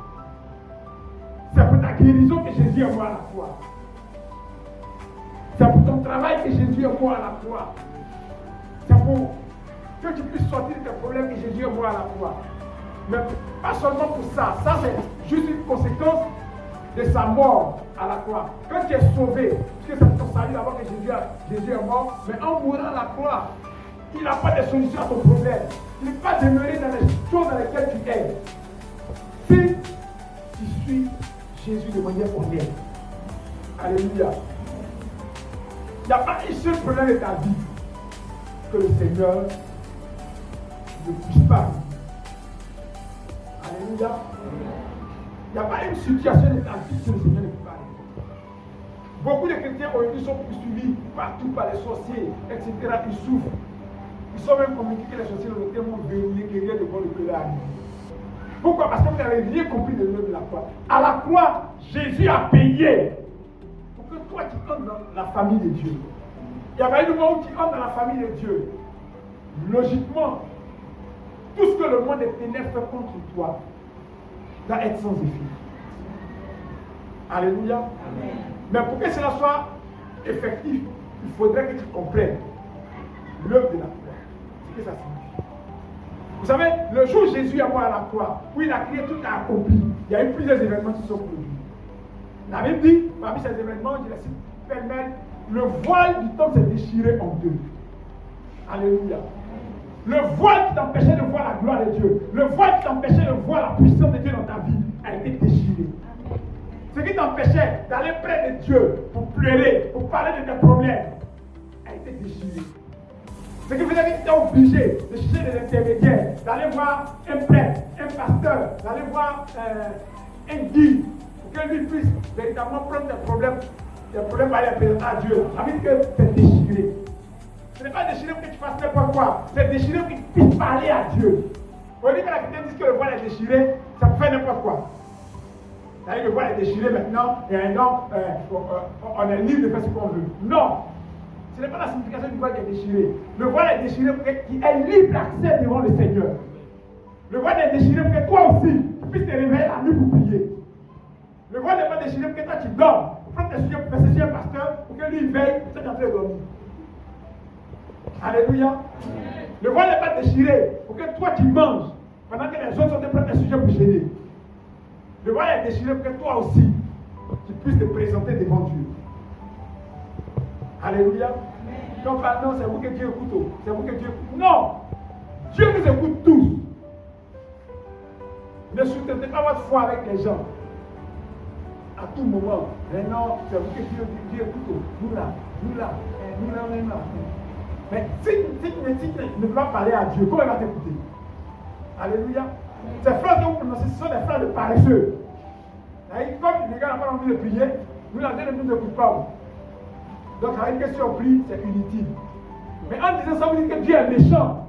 C'est pour ta guérison que Jésus est mort à la croix. C'est pour ton travail que Jésus est mort à la croix. C'est pour que tu puisses sortir de tes problèmes que Jésus est mort à la croix. Mais pas seulement pour ça. Ça, c'est juste une conséquence de sa mort à la croix. Quand tu es sauvé, parce que c'est ton salut d'abord que Jésus est mort, mais en mourant à la croix, il n'a pas de solution à ton problème. Il n'est pas demeuré dans les choses dans lesquelles tu es. Si tu suis Jésus de manière honnête, alléluia, il n'y a pas un seul problème de ta vie que le Seigneur ne puisse pas. Alléluia. Il n'y a pas une situation de ta vie que le Seigneur ne peut pas régler. Beaucoup de chrétiens aujourd'hui sont poursuivis partout par les sorciers, etc. Ils souffrent. Ils sont même convaincus que les sorciers ont tellement verrouillés que rien de bon ne peut leur arriver. Pourquoi? Parce que vous n'avez rien compris de l'œuvre de la croix. À la croix, Jésus a payé pour que toi tu entres dans la famille de Dieu. Il y avait un moment où tu entres dans la famille de Dieu. Logiquement, tout ce que le monde des ténèbres fait contre toi doit être sans effet. Alléluia. Amen. Mais pour que cela soit effectif, il faudrait que tu comprennes l'œuvre de la croix. Ce que ça signifie. Vous savez, le jour où Jésus est mort à la croix, où il a crié tout a accompli, il y a eu plusieurs événements qui sont produits. La Bible dit, parmi ces événements, je les cite pêle-mêle, le voile du temple s'est déchiré en deux. Alléluia. Le voile qui t'empêchait de voir la gloire de Dieu, le voile qui t'empêchait de voir la puissance de Dieu dans ta vie, a été déchiré. Ce qui t'empêchait d'aller près de Dieu pour pleurer, pour parler de tes problèmes, a été déchiré. Ce qui faisait que tu étais obligé de chercher des intermédiaires, d'aller voir un prêtre, un pasteur, d'aller voir un guide pour que lui puisse véritablement prendre des problèmes pour aller présenter à Dieu. Ça veut dire que c'est déchiré. Ce n'est pas déchiré pour que tu fasses n'importe quoi, c'est déchiré pour que tu puisses parler à Dieu. Au lieu que la chrétienne dise que le voile est déchiré, ça peut faire n'importe quoi. C'est-à-dire que le voile est déchiré maintenant, et maintenant, on est libre de faire ce qu'on veut. Non! Ce n'est pas la signification du voile qui est déchiré. Le voile est déchiré pour qu'il ait libre accès devant le Seigneur. Le voile est déchiré pour que toi aussi, tu puisses te réveiller la nuit pour prier. Le voile n'est pas déchiré pour que toi tu dors. Prends tes sujets pour faire un pasteur, pour que lui il veille, pour que tu es en train de dormir. Alléluia. Le voile n'est pas déchiré pour que toi tu manges, pendant que les autres sont en train de prendre tes sujets pour gêner. Le voile est déchiré pour que toi aussi, tu puisses te présenter devant Dieu. Alléluia. Quand on parle, non, c'est vous que Dieu écoute. C'est vous que Dieu écoute. Non. Dieu nous écoute tous. Ne soutenez pas votre foi avec les gens. À tout moment. Mais non, c'est vous que Dieu écoute. Nous là, on est là. Mais si tu ne peux pas parler à Dieu, comment il va t'écouter? Alléluia. Ces phrases que vous prononcez, ce sont des phrases de paresseux. Comme les gars n'ont pas envie de prier, nous la Dieu ne nous écoute pas. Donc, avec que si on prie, c'est inutile. Mais en disant ça, vous dites que Dieu est méchant.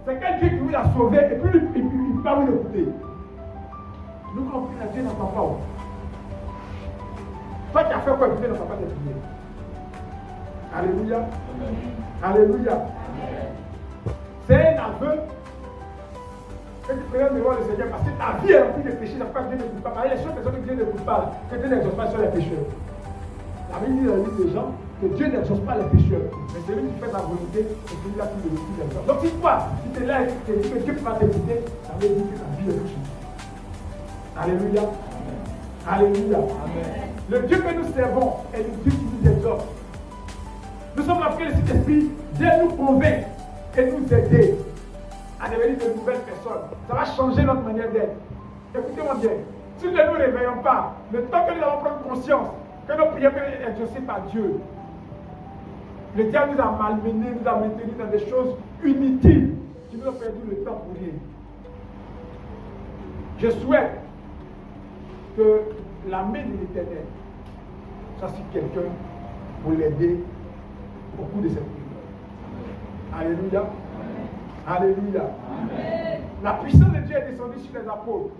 C'est quel Dieu qui vous a sauvé et puis il ne peut pas vous écouter. Nous, quand on prie, Dieu n'entend pas. Toi qui as fait quoi, Dieu n'entend pas tes prières. Alléluia. Alléluia. C'est un aveu que tu pries devant le Seigneur parce que ta vie est remplie de péchés. Ça fait que Dieu ne écoute pas. Il y a des choses que Dieu n'écoute pas, que Dieu n'exauce pas sur les pécheurs. La Bible dit dans le livre des gens que Dieu n'exauce pas les pécheurs. Mais celui qui fait sa volonté, c'est celui-là qui le exauce. Donc si toi, si tu es là et tu te dis que Dieu va t'écouter, ça veut dire que ta vie est touchée. Alléluia. Alléluia. Amen. Le Dieu que nous servons est le Dieu qui nous exauce. Nous sommes là pour que le Saint-Esprit vienne nous convaincre et nous aider à devenir de nouvelles personnes. Ça va changer notre manière d'être. Écoutez-moi bien. Si nous ne nous réveillons pas, le temps que nous allons prendre conscience que nos prières peuvent être exaucées par Dieu, le diable nous a malmenés, nous a maintenus dans des choses inutiles qui nous ont perdu le temps pour rien. Je souhaite que la main de l'Éternel soit sur quelqu'un pour l'aider au cours de cette prière. Alléluia. Alléluia. Amen. La puissance de Dieu est descendue sur les apôtres.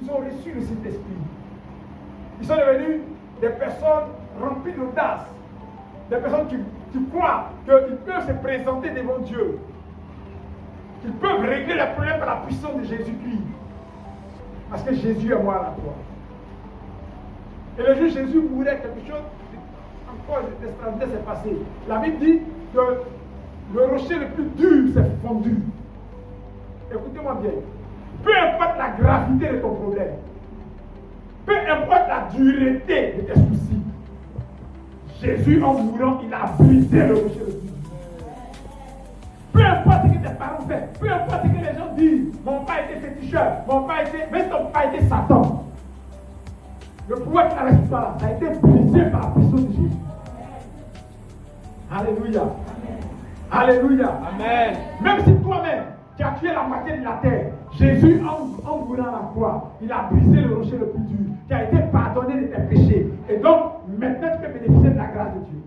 Ils ont reçu le Saint-Esprit. Ils sont devenus des personnes remplies d'audace. Des personnes qui croient qu'ils peuvent se présenter devant Dieu. Qu'ils peuvent régler les problèmes par la puissance de Jésus-Christ. Parce que Jésus est mort à la croix. Et le jour où Jésus mourait, quelque chose encore d'extraordinaire s'est passé. La Bible dit que le rocher le plus dur s'est fondu. Écoutez-moi bien. Peu importe la gravité de ton problème, peu importe la dureté de tes soucis, Jésus en mourant, il a brisé le rocher le plus dur. Peu importe ce que tes parents font, peu importe ce que les gens disent, mon père était féticheur, mon père était, même ton père était Satan. Le pouvoir qui n'arrête pas, ça a été brisé par la puissance de Jésus. Alléluia. Alléluia. Amen. Même si toi-même, tu as tué la moitié de la terre, Jésus, en mourant à la croix, il a brisé le rocher le plus dur, qui a été pardonné de tes péchés. Et donc, maintenant, tu peux bénéficier de la grâce de Dieu.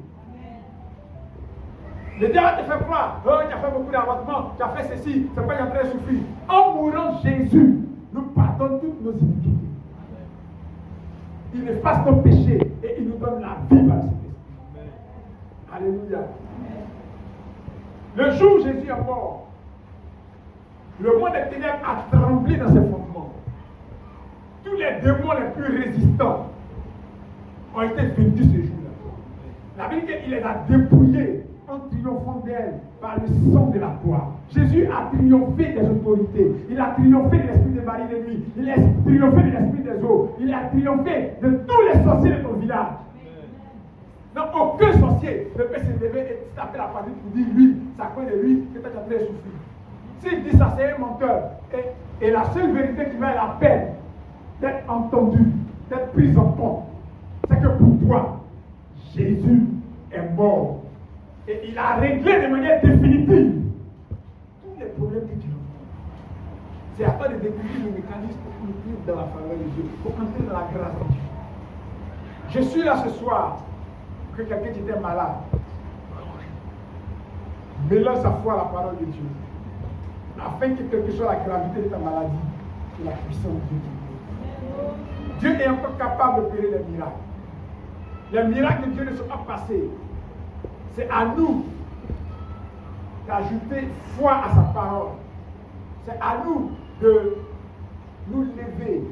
Le diable te fait croire, oh, tu as fait beaucoup d'avortements, tu as fait ceci, c'est pas qu'il est en train de souffrir. En mourant, Jésus nous pardonne toutes nos iniquités. Il efface nos péchés et il nous donne la vie par le Saint-Esprit. Alléluia. Le jour où Jésus est mort, le monde des ténèbres a tremblé dans ses fondements. Tous les démons les plus résistants ont été vaincus ce jour-là. La Bible dit qu'il les a dépouillés en triomphant d'elle par le sang de la croix. Jésus a triomphé des autorités. Il a triomphé de l'esprit de Marie de nuit. Il a triomphé de l'esprit des eaux. Il a triomphé de tous les sorciers de ton village. Non, aucun sorcier ne peut se lever et taper la famille pour dire lui, c'est à cause de lui que tu es en train de souffrir. S'il dit ça, c'est un menteur. Et la seule vérité qui va la peine d'être entendue, d'être prise en compte, c'est que pour toi, Jésus est mort. Et il a réglé de manière définitive tous les problèmes que tu as. C'est afin de découvrir le mécanisme pour vivre dans la faveur de Dieu, pour entrer dans la grâce de Dieu. Je suis là ce soir que quelqu'un qui était malade mélange sa foi à la parole de Dieu, afin que quelle que soit la gravité de ta maladie, que la puissance de Dieu te guérit. Dieu est encore capable d'opérer les miracles. Les miracles de Dieu ne sont pas passés. C'est à nous d'ajouter foi à sa parole. C'est à nous de nous lever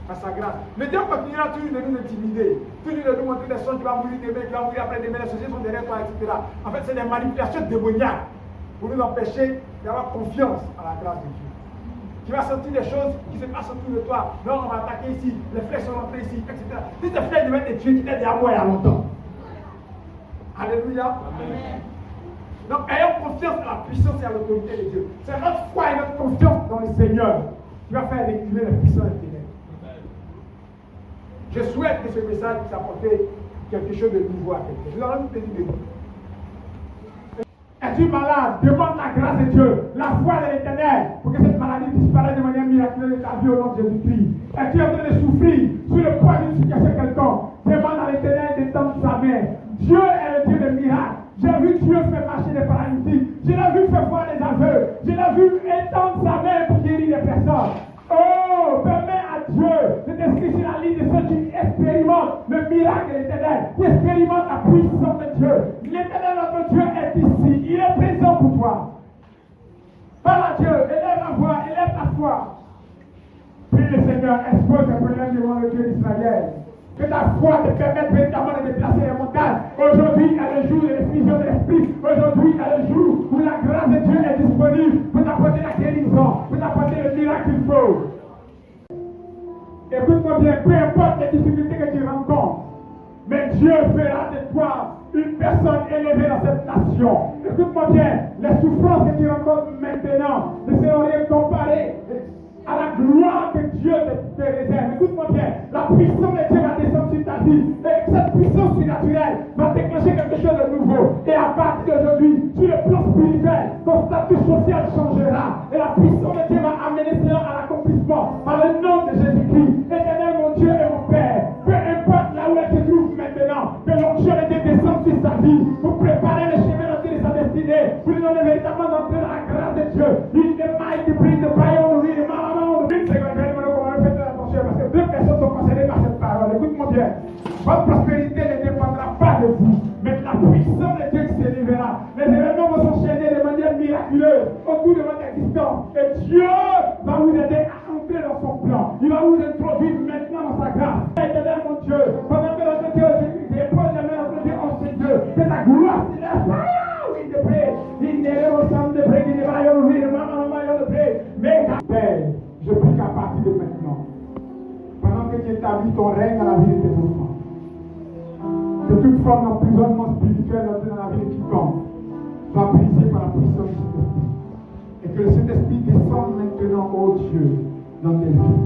à sa grâce. Le diable continuera toujours de nous intimider, toujours de nous montrer des sons qui vont mourir demain, qui vont mourir après demain, les sociétés sont derrière toi, etc. En fait, c'est des manipulations démoniaques pour nous empêcher d'avoir confiance à la grâce de Dieu. Tu vas sentir des choses qui se passent autour de toi. Non, on va attaquer ici, les flèches sont rentrées ici, etc. Si tes flèches devaient te tuer, tu étais derrière moi il y a longtemps. Alléluia. Amen. Donc, ayons confiance à la puissance et à l'autorité de Dieu. C'est notre foi et notre confiance dans le Seigneur qui va faire reculer les puissances des ténèbres. Je souhaite que ce message puisse apporter quelque chose de nouveau à quelqu'un. Je vous donne une petite idée. Es-tu malade? Demande la grâce de Dieu, la foi de l'Éternel, pour que cette maladie disparaisse de manière miraculeuse de ta vie au nom de Jésus-Christ. Es-tu en train de souffrir sous le poids d'une situation quelconque? Demande à l'Éternel d'étendre sa main. Dieu est le Dieu des miracles. J'ai vu Dieu faire marcher des paralytiques. Je l'ai vu faire voir les aveugles. Je l'ai vu étendre sa main pour guérir les personnes. Oh, permets à Dieu de t'inscrire sur la liste de ceux qui expérimentent le miracle de l'Éternel, qui expérimentent la puissance de Dieu. L'Éternel, notre Dieu, est ici. Il est présent pour toi. Parle à Dieu, élève la voix, élève la foi. Prie le Seigneur, expose tes problèmes devant le Dieu d'Israël. Que ta foi te permette véritablement de déplacer les montagnes. Aujourd'hui est le jour de l'effusion de l'Esprit. Aujourd'hui est le jour où la grâce de Dieu est disponible pour t'apporter la guérison, pour t'apporter le miracle qu'il faut. Écoute-moi bien, peu importe les difficultés que tu rencontres, mais Dieu fera de toi une personne élevée dans cette nation. Écoute-moi bien, les souffrances que tu rencontres maintenant ne seront rien comparées à la gloire que Dieu te réserve. Écoute-moi bien, la puissance de Dieu va descendre sur ta vie. Et cette puissance surnaturelle va déclencher quelque chose de nouveau. Et à partir d'aujourd'hui, sur le plan spirituel, ton statut social changera. Et la puissance de Dieu va amener cela à l'accomplissement. Par le nom de Jésus-Christ, Éternel mon Dieu et mon Père, peu importe là où elle se trouve maintenant, que l'onction de Dieu descende sur sa vie pour préparer le chemin de sa destinée, pour lui donner véritablement d'entrer dans la grâce de Dieu. Il est mighty bring the fire on the une seconde, faites attention parce que deux personnes sont concernées par cette parole. Écoute-moi bien. Votre prospérité ne dépendra pas de vous, mais de la puissance de Dieu qui s'élèvera. Les événements vont s'enchaîner de manière miraculeuse autour de votre existence. Et Dieu va vous aider à entrer dans son plan. Il va vous introduire maintenant dans sa grâce. Éternel mon Dieu, pendant que notre Dieu, dépose les mains entre Dieu en ces deux, que ta gloire s'élève. Oui, de près. Il n'est pas au centre de près, il n'est pas au riz, de près. Mais Père, je prie qu'à partir de maintenant, pendant que tu établis ton règne dans la vie de tes enfants, que toute forme d'emprisonnement spirituel dans la vie de quiconque soit brisée par la puissance du Saint-Esprit. Et que le Saint-Esprit descende maintenant, ô Dieu, dans tes vies.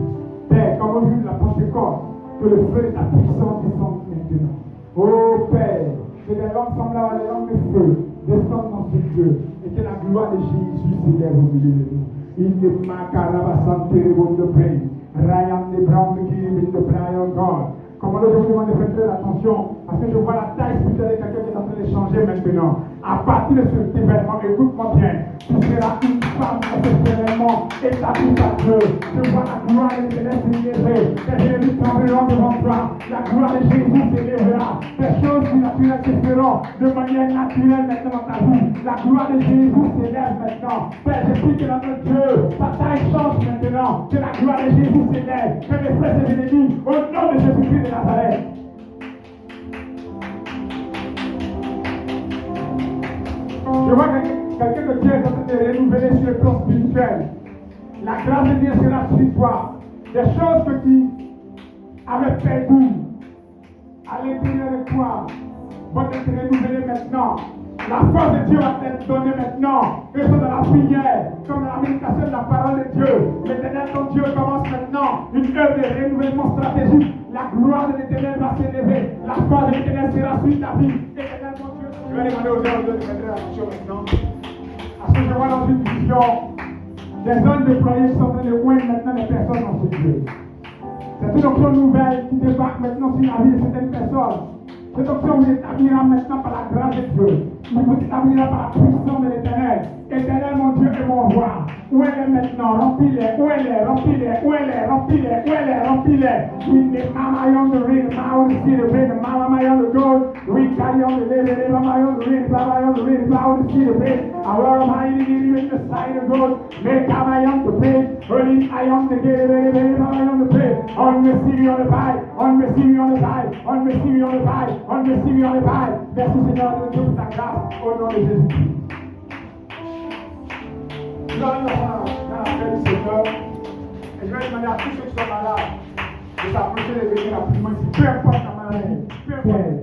Père, comme au jour de la Pentecôte, que le feu de ta puissance descende maintenant. Ô Père, que des langues semblables à des langues de feu descendent dans ce Dieu et que la gloire de Jésus s'élève au milieu de nous. Il ne macaraba santé de près. Ryan de Brown qui est de près encore. Comment je vous demande de faire très attention parce que je vois la taille spirituelle de quelqu'un qui est en train de changer maintenant. À partir de cet événement, écoute-moi bien, tu seras une femme exceptionnellement établie par Dieu. Je vois la gloire de l'Éternel s'élever. Les ennemis trembleront devant toi. La gloire de Jésus s'élèvera. Des choses naturelles se feront de manière naturelle maintenant dans ta vie. La gloire de Jésus s'élève maintenant. Père, je prie que notre Dieu, ta taille change maintenant. Que la gloire de Jésus s'élève. Que les frères et ennemis, au nom de Jésus-Christ de Nazareth. Je vois quelqu'un de Dieu est en train de renouveler sur le plan spirituel. La grâce de Dieu sera sur toi. Des choses que tu avais perdues à l'intérieur de toi vont être renouvelées maintenant. La force de Dieu va t'être donnée maintenant. Que ce soit dans la prière, comme dans la méditation de la parole de Dieu. L'Éternel, ton Dieu, commence maintenant une œuvre de renouvellement stratégique. La gloire de l'Éternel va s'élever. La force de l'Éternel sera sur ta vie. L'Éternel, mon Dieu, je vais demander aux gens de faire attention maintenant. Parce que je vois dans une vision Des hommes déployés qui sont en train de oindre maintenant les personnes dans ce Dieu. C'est une option nouvelle qui débarque maintenant sur la vie de certaines personnes. Cette option vous établira maintenant par la grâce de Dieu. Il vous établira par la puissance de l'Éternel. Éternel, mon Dieu et mon roi. Où elle est maintenant? Remplis-les. Où elle est? Remplis-les. Où elle est? Remplis-les. Où elle est? Remplis-les. We need Mama Young the ring. Mama the see the ring. Mama Young the gold. We carry on the lady. Mama Young the ring. Mama Young the ring. Mama the see the ring. Our mighty with the sign of gold. Make Mama Young the pay. Early I am the gate. Mama Young the pay. On the city on the pie. On the city on the pie. On the city on the pie. On the city on the pie. Merci Seigneur de Dieu pour ta grâce. Au nom de Jésus. Dans la paix du Seigneur, et je vais demander à tous ceux qui sont malades de s'approcher de venir rapidement ici, peu importe la maladie, peu importe.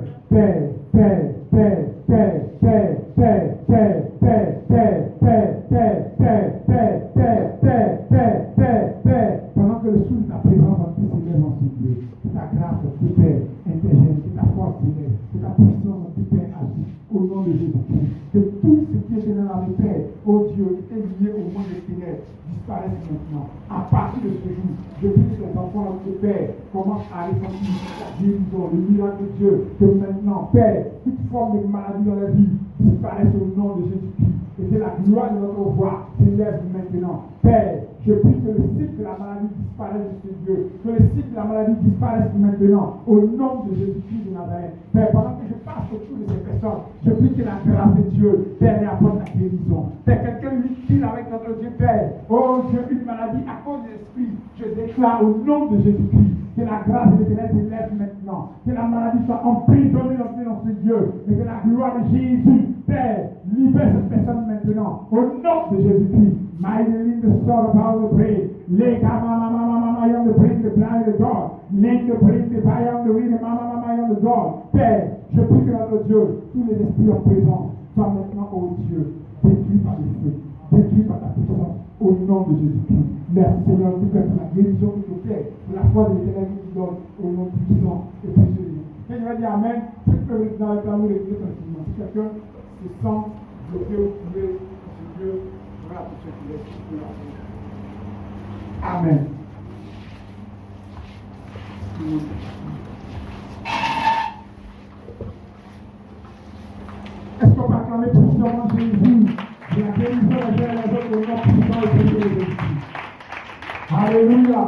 Pendant que le souffle de ta présence en tous s'élève en Dieu, que ta grâce de paix intergène, que ta force s'élève, que ta puissance en tout paix agit, au nom de Jésus-Christ. Que tout ce qui est dans la paix, oh Dieu, qui est lié au monde des ténèbres, disparaisse maintenant. À partir de ce jour, je prie que les enfants de paix commencent à ressentir la guérison, le miracle de Dieu, que maintenant, Père, toute forme de maladie dans la vie disparaisse au nom de Jésus-Christ. Et que la gloire de notre voix s'élève maintenant. Père, je prie que le cycle de la maladie disparaisse de ce Dieu, que le cycle de la maladie disparaisse maintenant, au nom de Jésus-Christ de Nazareth. Père, pendant que je passe autour de ces personnes, je prie que la grâce de Dieu, Père, apporte la guérison. Père, quelqu'un lutte avec notre Dieu, Père. Oh Dieu, une maladie à cause de l'esprit, je déclare au nom de Jésus-Christ que la grâce de l'Éternel s'élève maintenant, que la maladie soit emprisonnée dans ce Dieu, et que la gloire de Jésus, Père, libère cette personne maintenant, au nom de Jésus-Christ. My name the Son of our praise. Lay mama young the bring the blind the God. Lay the bring the fire on the wind, mama young the God. Père, je prie que notre Dieu, tous les esprits en présence soient maintenant, oh Dieu, détruits par le feu, détruits par ta puissance, au nom de Jésus-Christ. Merci Seigneur, tout pour la guérison que tu fais, pour la foi de l'Éternel que tu donnes, au nom puissant et précieux de Dieu. Et je vais dire Amen, tout peut dans l'amour de Dieu tranquillement. Si quelqu'un se sent bloqué ou trouvé ce Dieu, voilà pour ceux qui laissent. Amen. Est-ce qu'on peut acclamer puissamment Jésus? La guérison est vers les autres au nom puissant et précieux de Jésus. Alléluia.